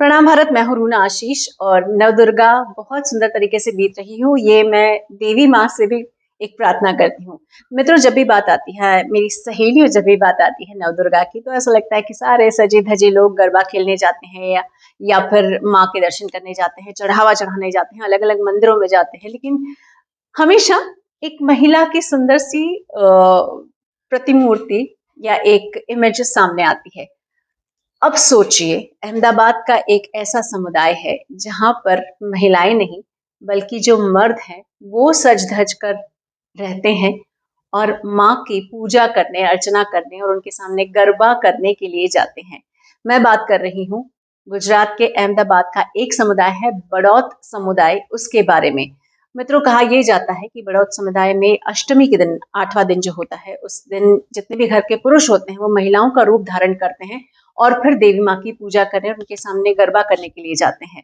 प्रणाम भारत। मैं हूँ रूना आशीष और नवदुर्गा बहुत सुंदर तरीके से बीत रही हूँ। ये मैं देवी माँ से भी एक प्रार्थना करती हूँ। मित्रों, जब भी बात आती है, मेरी सहेलियों जब भी बात आती है नवदुर्गा की, तो ऐसा लगता है कि सारे सजे धजे लोग गरबा खेलने जाते हैं या फिर माँ के दर्शन करने जाते हैं, चढ़ावा चढ़ाने जाते हैं, अलग अलग मंदिरों में जाते हैं। लेकिन हमेशा एक महिला की सुंदर सी प्रतिमूर्ति या एक इमेज सामने आती है। अब सोचिए, अहमदाबाद का एक ऐसा समुदाय है जहां पर महिलाएं नहीं बल्कि जो मर्द हैं वो सज धज कर रहते हैं और माँ की पूजा करने, अर्चना करने और उनके सामने गरबा करने के लिए जाते हैं। मैं बात कर रही हूँ गुजरात के अहमदाबाद का एक समुदाय है बड़ौत समुदाय, उसके बारे में। मित्रों, कहा यह जाता है कि बड़ौत समुदाय में अष्टमी के दिन, 8वां दिन जो होता है, उस दिन जितने भी घर के पुरुष होते हैं वो महिलाओं का रूप धारण करते हैं और फिर देवी माँ की पूजा करने और उनके सामने गरबा करने के लिए जाते हैं।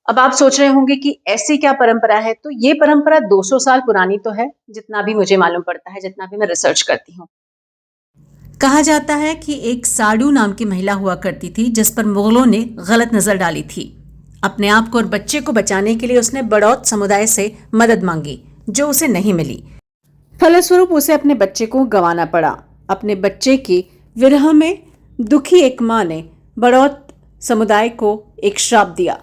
अब आप सोच रहे होंगे कि ऐसी क्या परंपरा है। तो ये परंपरा 200 साल पुरानी तो है, जितना भी मुझे मालूम पड़ता है, जितना भी मैं रिसर्च करती हूँ। कहा जाता है कि एक साडू नाम की महिला हुआ करती थी जिस पर मुगलों ने गलत नजर डाली थी। अपने आप को और बच्चे को बचाने के लिए उसने बड़ौत समुदाय से मदद मांगी, जो उसे नहीं मिली। फलस्वरूप उसे अपने बच्चे को गंवाना पड़ा। अपने बच्चे की विरह में दुखी एक माँ ने बड़ौत समुदाय को एक श्राप दिया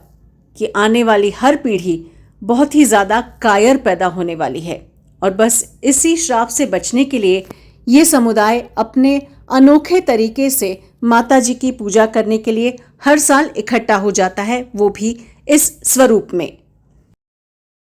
कि आने वाली हर पीढ़ी बहुत ही ज्यादा कायर पैदा होने वाली है। और बस इसी श्राप से बचने के लिए ये समुदाय अपने अनोखे तरीके से माता जी की पूजा करने के लिए हर साल इकट्ठा हो जाता है, वो भी इस स्वरूप में।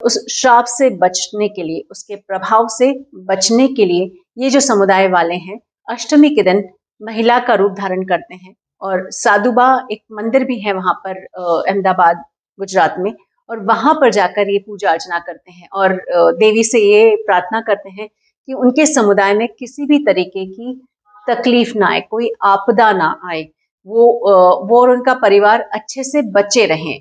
उस श्राप से बचने के लिए, उसके प्रभाव से बचने के लिए ये जो समुदाय वाले हैं अष्टमी के दिन महिला का रूप धारण करते हैं। और साधुबा एक मंदिर भी है वहां पर, अहमदाबाद गुजरात में। और वहां पर जाकर ये पूजा अर्चना करते हैं और देवी से ये प्रार्थना करते हैं कि उनके समुदाय में किसी भी तरीके की तकलीफ ना आए, कोई आपदा ना आए, वो और उनका परिवार अच्छे से बचे रहें।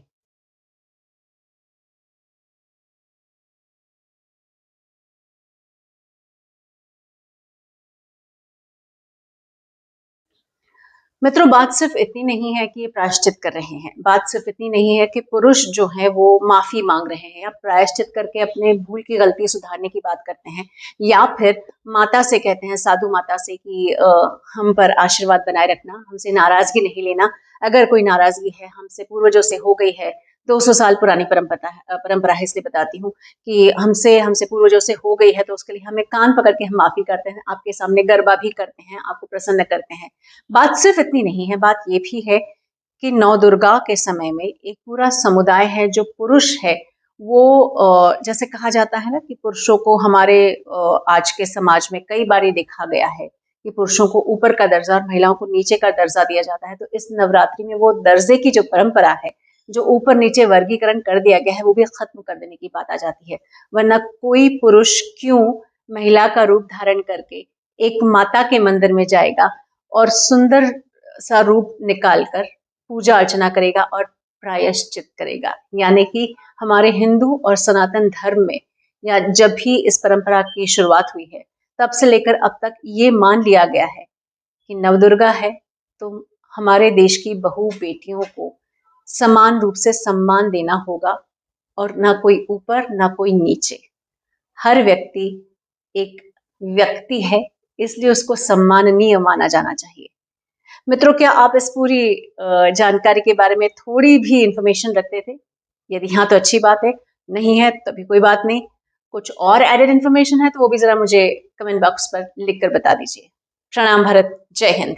मित्रों, बात सिर्फ इतनी नहीं है कि ये प्रायश्चित कर रहे हैं, बात सिर्फ इतनी नहीं है कि पुरुष जो है वो माफी मांग रहे हैं या प्रायश्चित करके अपने भूल की गलती सुधारने की बात करते हैं, या फिर माता से कहते हैं, साधु माता से कि हम पर आशीर्वाद बनाए रखना, हमसे नाराजगी नहीं लेना। अगर कोई नाराजगी है हमसे पूर्वजों से हो गई है, 200 साल पुरानी परंपरा है, इसलिए बताती हूँ कि हमसे हमसे पूर्वजों से हो गई है, तो उसके लिए हमें कान पकड़ के हम माफी करते हैं, आपके सामने गरबा भी करते हैं, आपको प्रसन्न करते हैं। बात सिर्फ इतनी नहीं है, बात ये भी है कि नौ दुर्गा के समय में एक पूरा समुदाय है जो पुरुष है, वो जैसे कहा जाता है ना कि पुरुषों को हमारे आज के समाज में कई बार ये देखा गया है कि पुरुषों को ऊपर का दर्जा और महिलाओं को नीचे का दर्जा दिया जाता है। तो इस नवरात्रि में वो दर्जे की जो परंपरा है, जो ऊपर नीचे वर्गीकरण कर दिया गया है, वो भी खत्म कर देने की बात आ जाती है। वरना कोई पुरुष क्यों महिला का रूप धारण करके एक माता के मंदिर में जाएगा और सुंदर सा रूप निकालकर पूजा अर्चना करेगा और प्रायश्चित करेगा। यानी कि हमारे हिंदू और सनातन धर्म में, या जब भी इस परंपरा की शुरुआत हुई है, तब से लेकर अब तक ये मान लिया गया है कि नवदुर्गा है तो हमारे देश की बहू बेटियों को समान रूप से सम्मान देना होगा, और ना कोई ऊपर ना कोई नीचे। हर व्यक्ति एक व्यक्ति है, इसलिए उसको सम्माननीय माना जाना चाहिए। मित्रों, क्या आप इस पूरी जानकारी के बारे में थोड़ी भी इंफॉर्मेशन रखते थे? यदि हाँ तो अच्छी बात है, नहीं है तो भी कोई बात नहीं। कुछ और एडेड इंफॉर्मेशन है तो वो भी जरा मुझे कमेंट बॉक्स पर लिख कर बता दीजिए। प्रणाम भारत, जय हिंद।